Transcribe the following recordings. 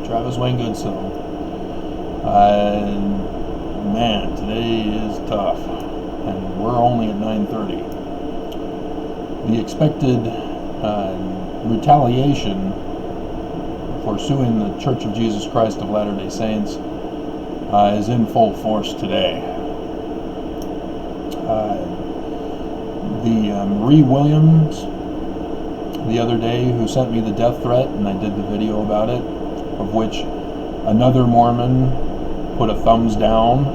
Travis Wayne Goodson. Man, today is tough, and we're only at 9:30. The expected retaliation for suing the Church of Jesus Christ of Latter-day Saints is in full force today. Marie Williams, the other day, who sent me the death threat, and I did the video about it, of which another Mormon put a thumbs down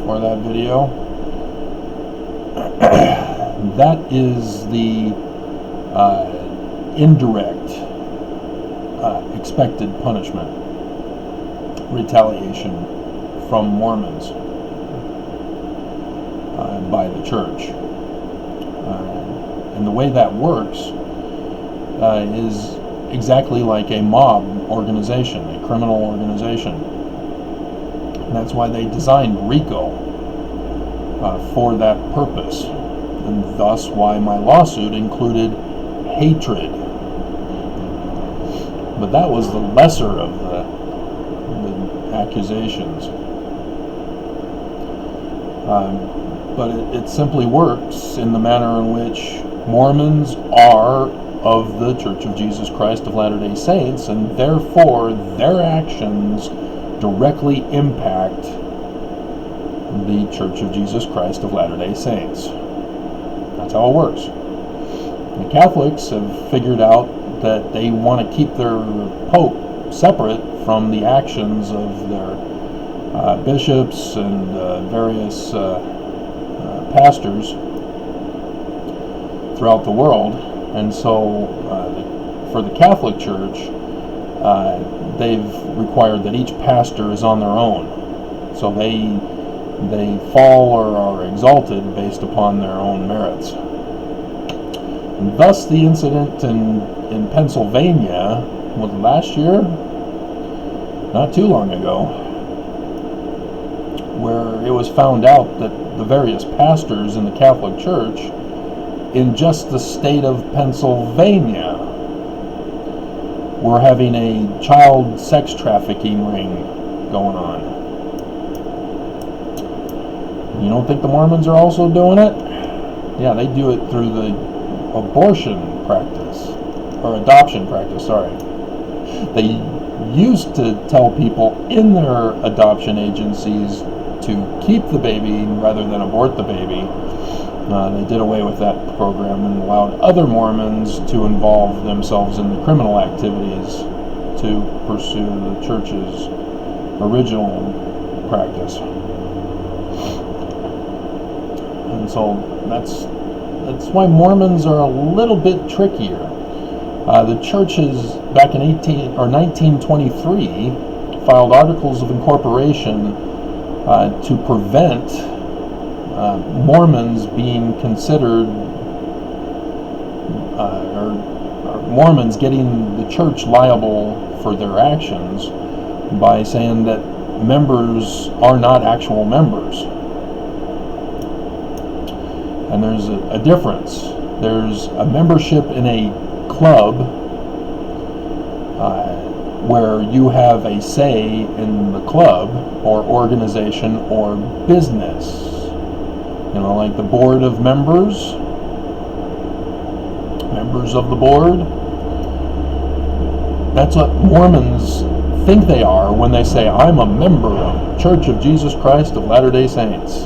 for that video. That is the indirect expected punishment, retaliation from Mormons by the church. And the way that works is exactly like a mob organization, a criminal organization. And that's why they designed RICO for that purpose, and thus why my lawsuit included hatred. But that was the lesser of the accusations. But it simply works in the manner in which Mormons are of the Church of Jesus Christ of Latter-day Saints, and therefore their actions directly impact the Church of Jesus Christ of Latter-day Saints. That's how it works. The Catholics have figured out that they want to keep their Pope separate from the actions of their bishops and various pastors throughout the world. And so for the Catholic Church, they've required that each pastor is on their own. So they fall or are exalted based upon their own merits. And thus the incident in Pennsylvania was last year, not too long ago, where it was found out that the various pastors in the Catholic Church in just the state of Pennsylvania were having a child sex trafficking ring going on. You don't think the Mormons are also doing it? Yeah, they do it through the abortion practice, or adoption practice, sorry. They used to tell people in their adoption agencies to keep the baby rather than abort the baby. They did away with that program and allowed other Mormons to involve themselves in the criminal activities to pursue the church's original practice. And so that's why Mormons are a little bit trickier. The churches back in 1923 filed articles of incorporation to prevent Mormons being considered, or Mormons getting the church liable for their actions by saying that members are not actual members. And there's a difference. There's a membership in a club where you have a say in the club or organization or business. You know, like the board of members of the board. That's what Mormons think they are when they say, I'm a member of the Church of Jesus Christ of Latter-day Saints.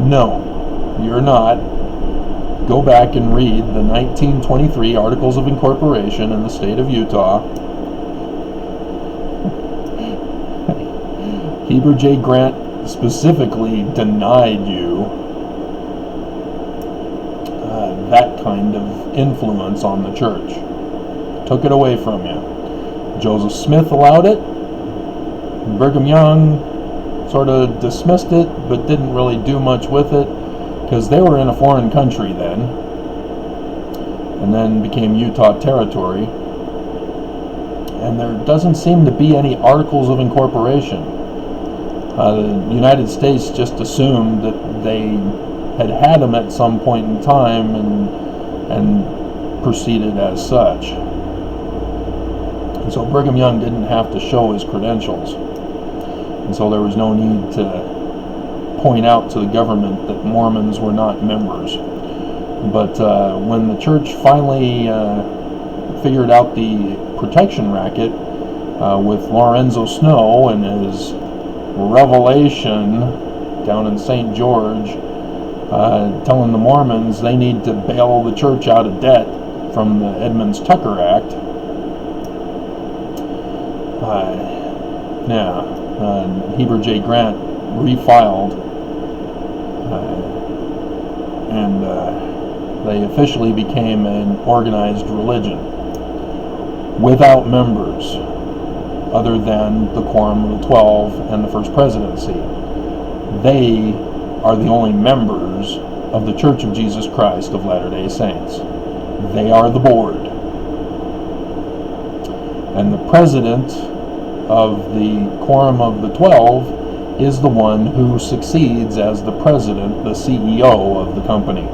No, you're not. Go back and read the 1923 Articles of Incorporation in the state of Utah. Heber J. Grant specifically denied you that kind of influence on the church. Took it away from you. Joseph Smith allowed it. Brigham Young sort of dismissed it, but didn't really do much with it, because they were in a foreign country then, and then became Utah territory. And there doesn't seem to be any articles of incorporation. The United States just assumed that they had them at some point in time and proceeded as such. And so Brigham Young didn't have to show his credentials. And so there was no need to point out to the government that Mormons were not members. But when the church finally figured out the protection racket with Lorenzo Snow and his revelation down in St. George, telling the Mormons they need to bail the church out of debt from the Edmunds-Tucker Act, Heber J. Grant refiled, and they officially became an organized religion without members other than the Quorum of the 12 and the First Presidency. They are the only members of the Church of Jesus Christ of Latter-day Saints. They are the board. And the president of the Quorum of the 12 is the one who succeeds as the president, the CEO of the company.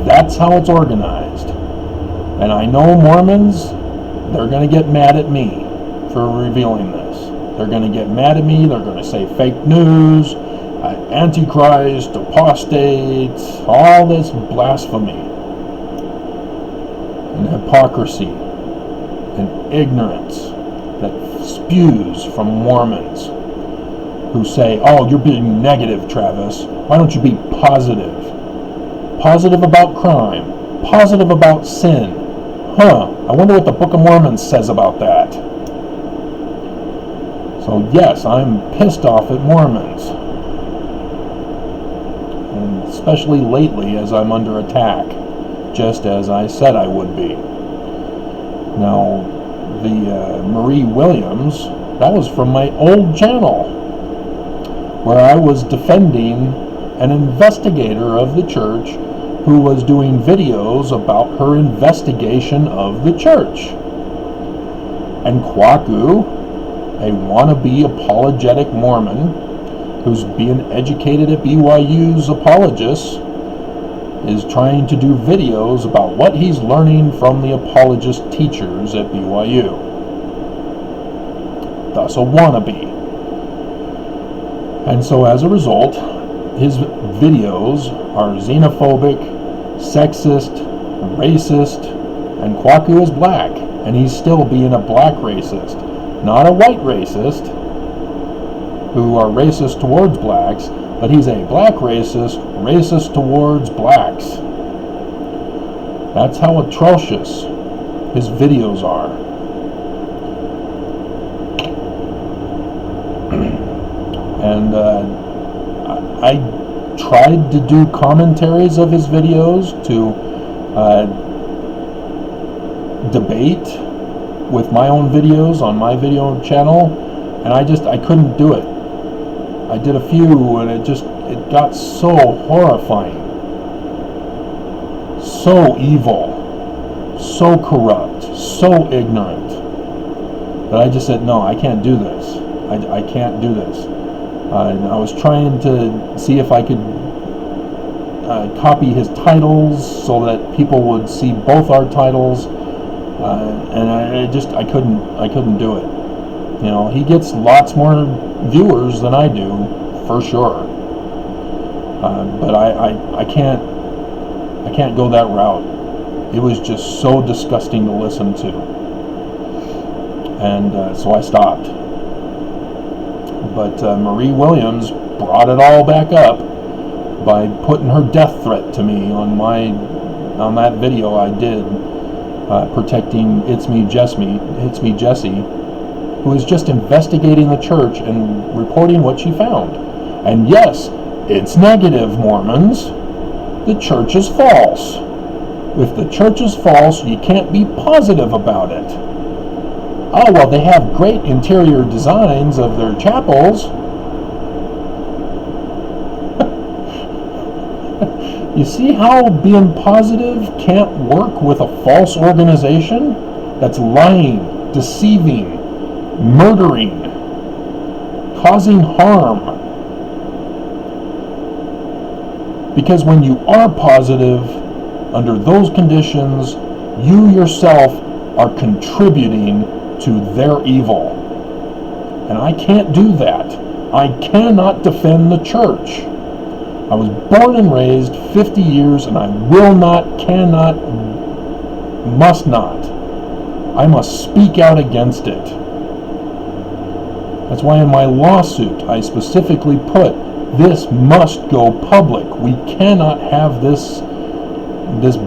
That's how it's organized. And I know Mormons, they're going to get mad at me for revealing this. They're going to get mad at me. They're going to say fake news, Antichrist, apostate, all this blasphemy and hypocrisy and ignorance that spews from Mormons who say, oh, you're being negative, Travis. Why don't you be positive? Positive about crime. Positive about sin. I wonder what the Book of Mormon says about that. So yes, I'm pissed off at Mormons. And especially lately as I'm under attack, just as I said I would be. Now, the Marie Williams, that was from my old channel, where I was defending an investigator of the church who was doing videos about her investigation of the church. And Kwaku, a wannabe apologetic Mormon who's being educated at BYU's apologists, is trying to do videos about what he's learning from the apologist teachers at BYU. Thus a wannabe. And so as a result, his videos are xenophobic, sexist, racist, and Kwaku is black, and he's still being a black racist, not a white racist, who are racist towards blacks, but he's a black racist, racist towards blacks. That's how atrocious his videos are. And I tried to do commentaries of his videos to debate with my own videos on my video channel, and I couldn't do it. I did a few, and it got so horrifying, so evil, so corrupt, so ignorant, that I just said, no, I can't do this. I can't do this. And I was trying to see if I could copy his titles so that people would see both our titles, and I couldn't do it. You know, he gets lots more viewers than I do, for sure. But I can't go that route. It was just so disgusting to listen to, and so I stopped. But Marie Williams brought it all back up by putting her death threat to me on that video I did protecting It's Me Jesse, who is just investigating the church and reporting what she found. And yes, it's negative, Mormons. The church is false. If the church is false, you can't be positive about it. Oh, well, they have great interior designs of their chapels. You see how being positive can't work with a false organization that's lying, deceiving, murdering, causing harm? Because when you are positive, under those conditions, you yourself are contributing to their evil. And I can't do that. I cannot defend the church. I was born and raised 50 years, and I will not, cannot, must not. I must speak out against it. That's why in my lawsuit I specifically put, this must go public. We cannot have this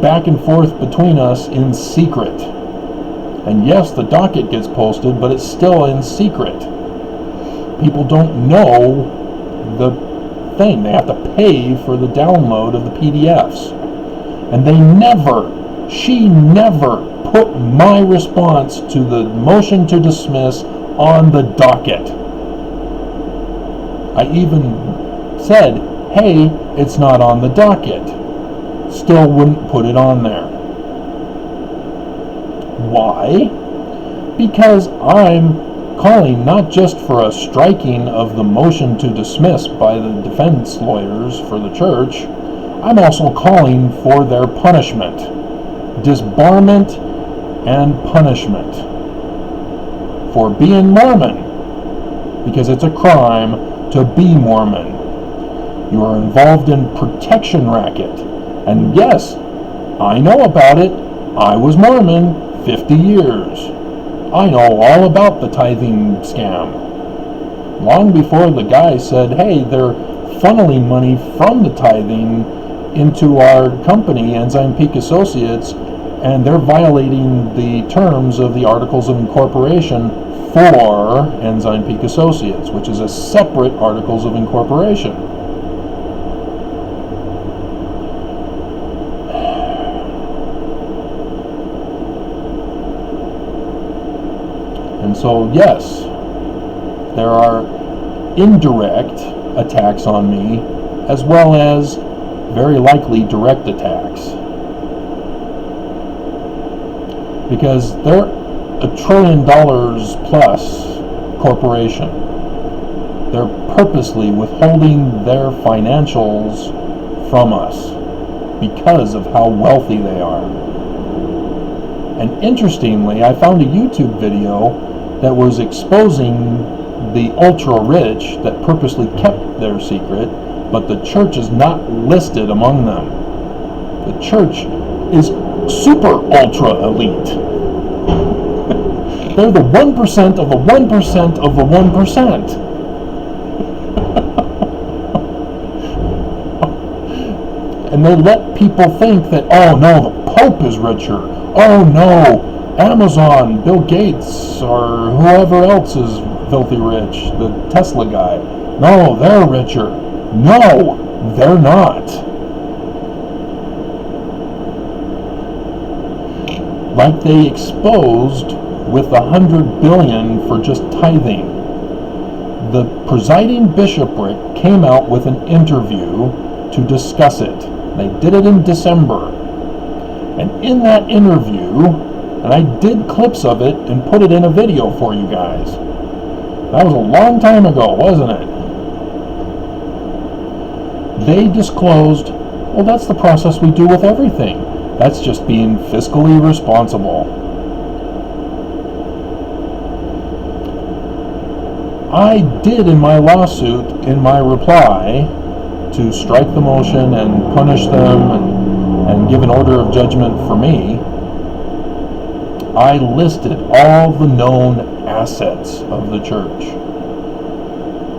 back and forth between us in secret. And yes, the docket gets posted, but it's still in secret. People don't know the thing. They have to pay for the download of the PDFs. And she never put my response to the motion to dismiss on the docket. I even said, hey, it's not on the docket. Still wouldn't put it on there. Why? Because I'm calling not just for a striking of the motion to dismiss by the defense lawyers for the church, I'm also calling for their punishment, disbarment and punishment for being Mormon, because it's a crime to be Mormon. You are involved in protection racket, and yes, I know about it. I was Mormon 50 years. I know all about the tithing scam. Long before the guy said, hey, they're funneling money from the tithing into our company, Enzyme Peak Associates, and they're violating the terms of the Articles of Incorporation for Enzyme Peak Associates, which is a separate Articles of Incorporation. And so, yes, there are indirect attacks on me, as well as very likely direct attacks. Because they're $1 trillion plus corporation. They're purposely withholding their financials from us because of how wealthy they are. And interestingly, I found a YouTube video that was exposing the ultra-rich that purposely kept their secret, but the church is not listed among them. The church is super ultra elite. They're the 1% of the 1% of the 1%. And they let people think that, oh no, the Pope is richer. Oh no, Amazon, Bill Gates, or whoever else is filthy rich, the Tesla guy. No, they're richer. No, they're not. Like they exposed with $100 billion for just tithing. The presiding bishopric came out with an interview to discuss it. They did it in December. And in that interview, and I did clips of it and put it in a video for you guys. That was a long time ago, wasn't it? They disclosed, well, that's the process we do with everything. That's just being fiscally responsible. I did in my lawsuit, in my reply, to strike the motion and punish them and give an order of judgment for me, I listed all the known assets of the church.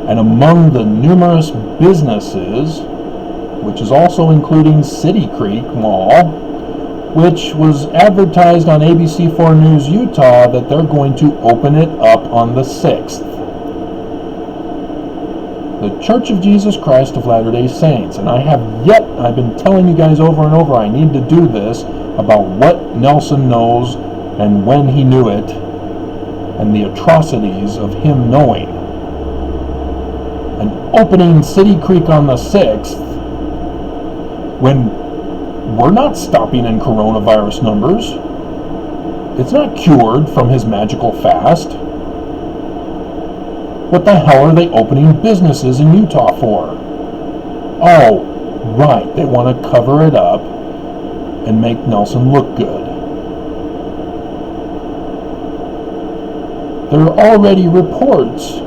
And among the numerous businesses, which is also including City Creek Mall, which was advertised on ABC4 News Utah that they're going to open it up on the 6th. The Church of Jesus Christ of Latter-day Saints. And I've been telling you guys over and over, I need to do this about what Nelson knows and when he knew it, and the atrocities of him knowing. And opening City Creek on the 6th, when we're not stopping in coronavirus numbers. It's not cured from his magical fast. What the hell are they opening businesses in Utah for? Oh, right, they want to cover it up and make Nelson look good. there are already reports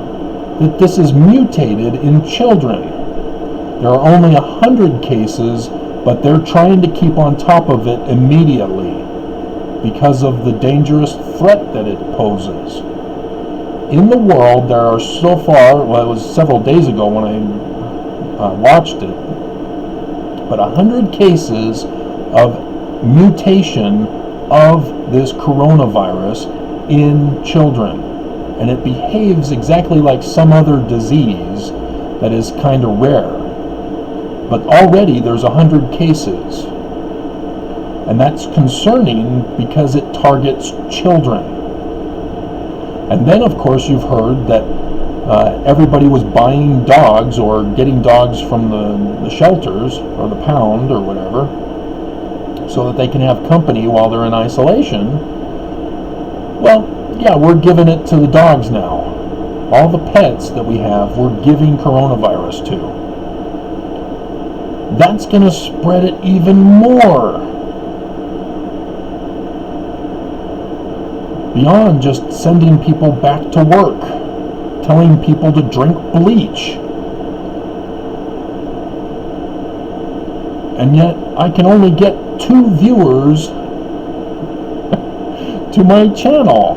that this is mutated in children. There are only 100 cases, but they're trying to keep on top of it immediately because of the dangerous threat that it poses. In the world, there are so far, well, it was several days ago when I watched it, but 100 cases of mutation of this coronavirus in children. And it behaves exactly like some other disease that is kind of rare. But already there's 100 cases. And that's concerning because it targets children. And then, of course, you've heard that everybody was buying dogs or getting dogs from the shelters or the pound or whatever so that they can have company while they're in isolation. Well, yeah, we're giving it to the dogs now. All the pets that we have, we're giving coronavirus to. That's going to spread it even more. Beyond just sending people back to work, telling people to drink bleach. And yet, I can only get 2 viewers to my channel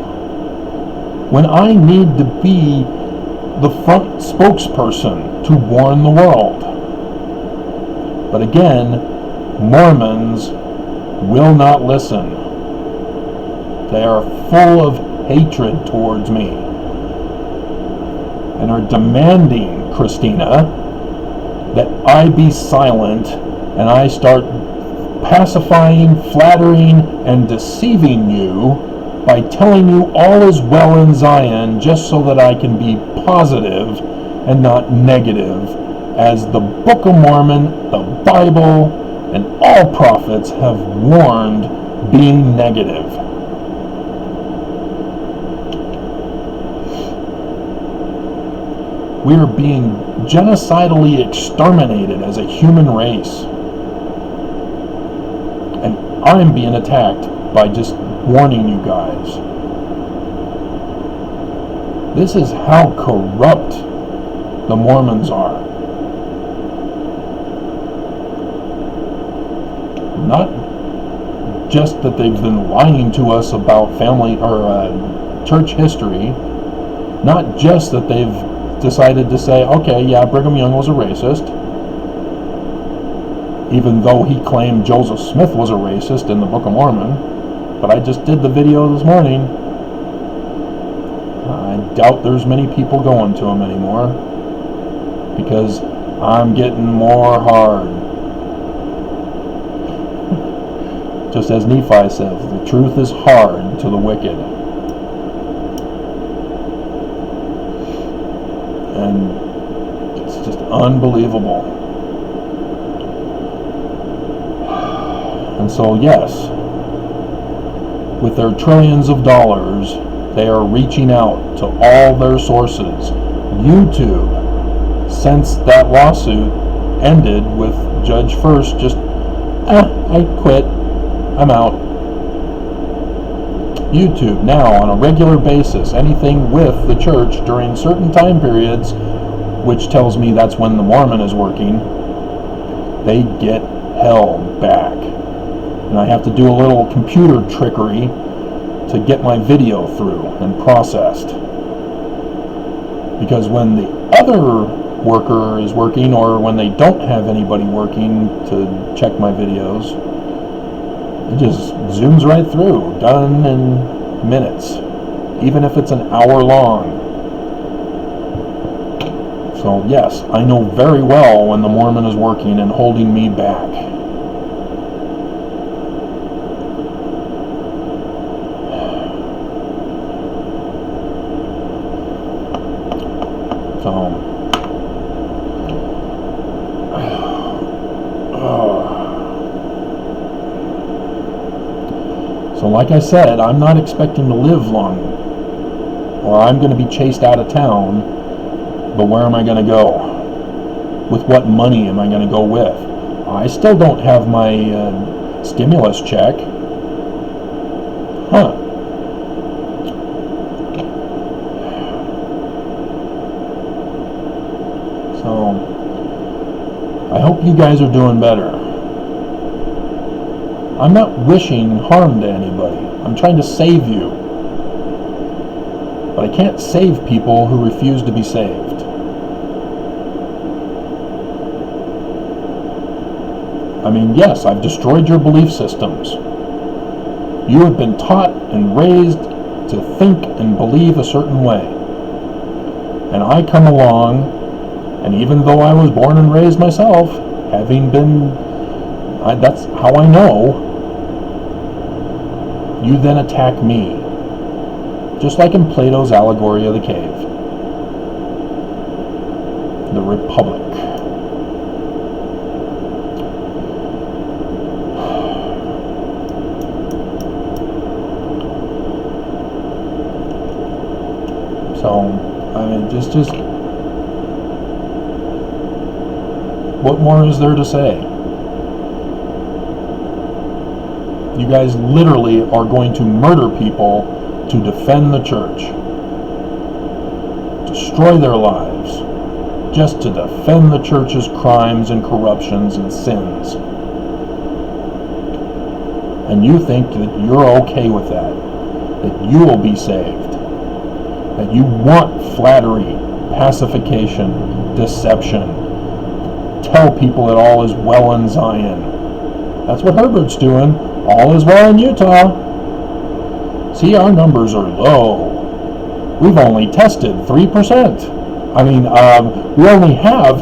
when I need to be the front spokesperson to warn the world. But again, Mormons will not listen. They are full of hatred towards me and are demanding, Christina, that I be silent and I start pacifying, flattering, and deceiving you by telling you all is well in Zion just so that I can be positive and not negative, as the Book of Mormon, the Bible, and all prophets have warned being negative. We are being genocidally exterminated as a human race. And I'm being attacked by just warning you guys. This is how corrupt the Mormons are. Not just that they've been lying to us about family or church history, not just that they've decided to say, okay, yeah, Brigham Young was a racist, even though he claimed Joseph Smith was a racist in the Book of Mormon. But I just did the video this morning. I doubt there's many people going to him anymore because I'm getting more hard. Just as Nephi says, the truth is hard to the wicked. And it's just unbelievable. And so, yes, with their trillions of dollars, they are reaching out to all their sources. YouTube, since that lawsuit ended with Judge First just, I quit, I'm out. YouTube now, on a regular basis, anything with the church during certain time periods, which tells me that's when the Mormon is working, they get held back. And I have to do a little computer trickery to get my video through and processed. Because when the other worker is working, or when they don't have anybody working to check my videos, it just zooms right through, done in minutes, even if it's an hour long. So yes, I know very well when the Mormon is working and holding me back. So like I said, I'm not expecting to live long, or I'm going to be chased out of town, but where am I going to go? With what money am I going to go with? I still don't have my stimulus check. I hope you guys are doing better. I'm not wishing harm to anybody. I'm trying to save you. But I can't save people who refuse to be saved. I mean, yes, I've destroyed your belief systems. You have been taught and raised to think and believe a certain way. And I come along, and even though I was born and raised myself, having been, that's how I know, you then attack me. Just like in Plato's allegory of the cave. The Republic. So, I mean, just what more is there to say? You guys literally are going to murder people to defend the church. Destroy their lives just to defend the church's crimes and corruptions and sins. And you think that you're okay with that you will be saved. That you want flattery, pacification, deception. Tell people that all is well in Zion. That's what Herbert's doing. All is well in Utah. See, our numbers are low. We've only tested 3%. I mean, we only have...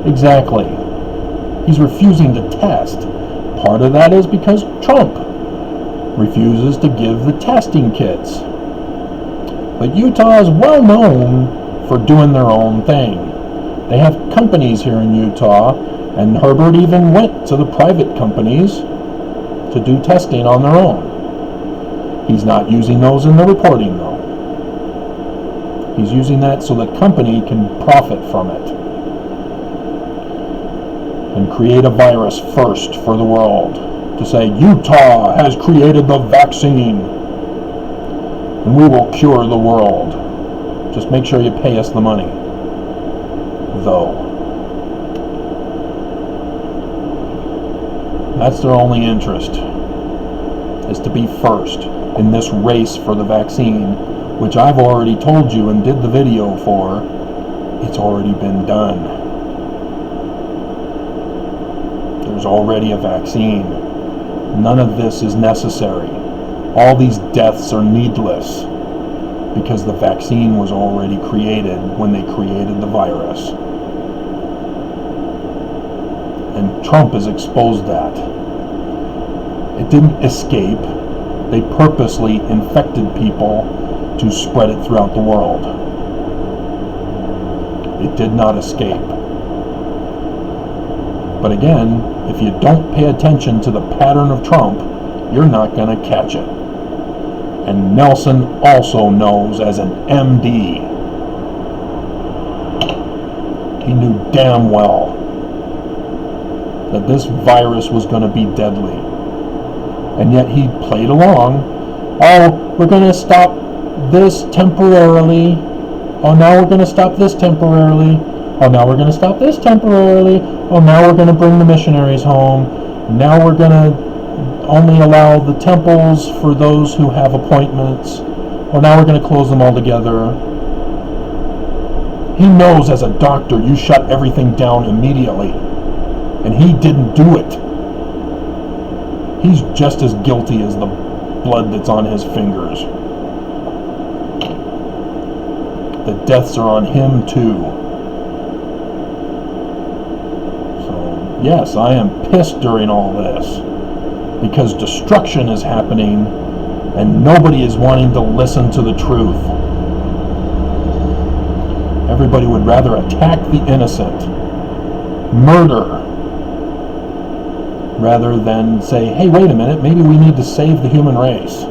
Exactly. He's refusing to test. Part of that is because Trump refuses to give the testing kits. But Utah is well known for doing their own thing. They have companies here in Utah, and Herbert even went to the private companies to do testing on their own. He's not using those in the reporting, though. He's using that so the company can profit from it and create a virus first for the world to say, Utah has created the vaccine and we will cure the world. Just make sure you pay us the money, though. That's their only interest, is to be first in this race for the vaccine, which I've already told you and did the video for. It's already been done. There's already a vaccine. None of this is necessary. All these deaths are needless because the vaccine was already created when they created the virus. And Trump has exposed that. It didn't escape. They purposely infected people to spread it throughout the world. It did not escape. But again, if you don't pay attention to the pattern of Trump, you're not going to catch it. And Nelson also knows as an MD. He knew damn well that this virus was going to be deadly. And yet he played along. Oh, we're going to stop this temporarily. Oh, now we're going to stop this temporarily. Oh, now we're going to stop this temporarily. Oh, now we're going to bring the missionaries home. Now we're going to only allow the temples for those who have appointments. Oh, now we're going to close them all together. He knows as a doctor you shut everything down immediately. And he didn't do it. He's just as guilty as the blood that's on his fingers. The deaths are on him too. So, yes, I am pissed during all this because destruction is happening and nobody is wanting to listen to the truth. Everybody would rather attack the innocent, murder, rather than say, hey, wait a minute, maybe we need to save the human race.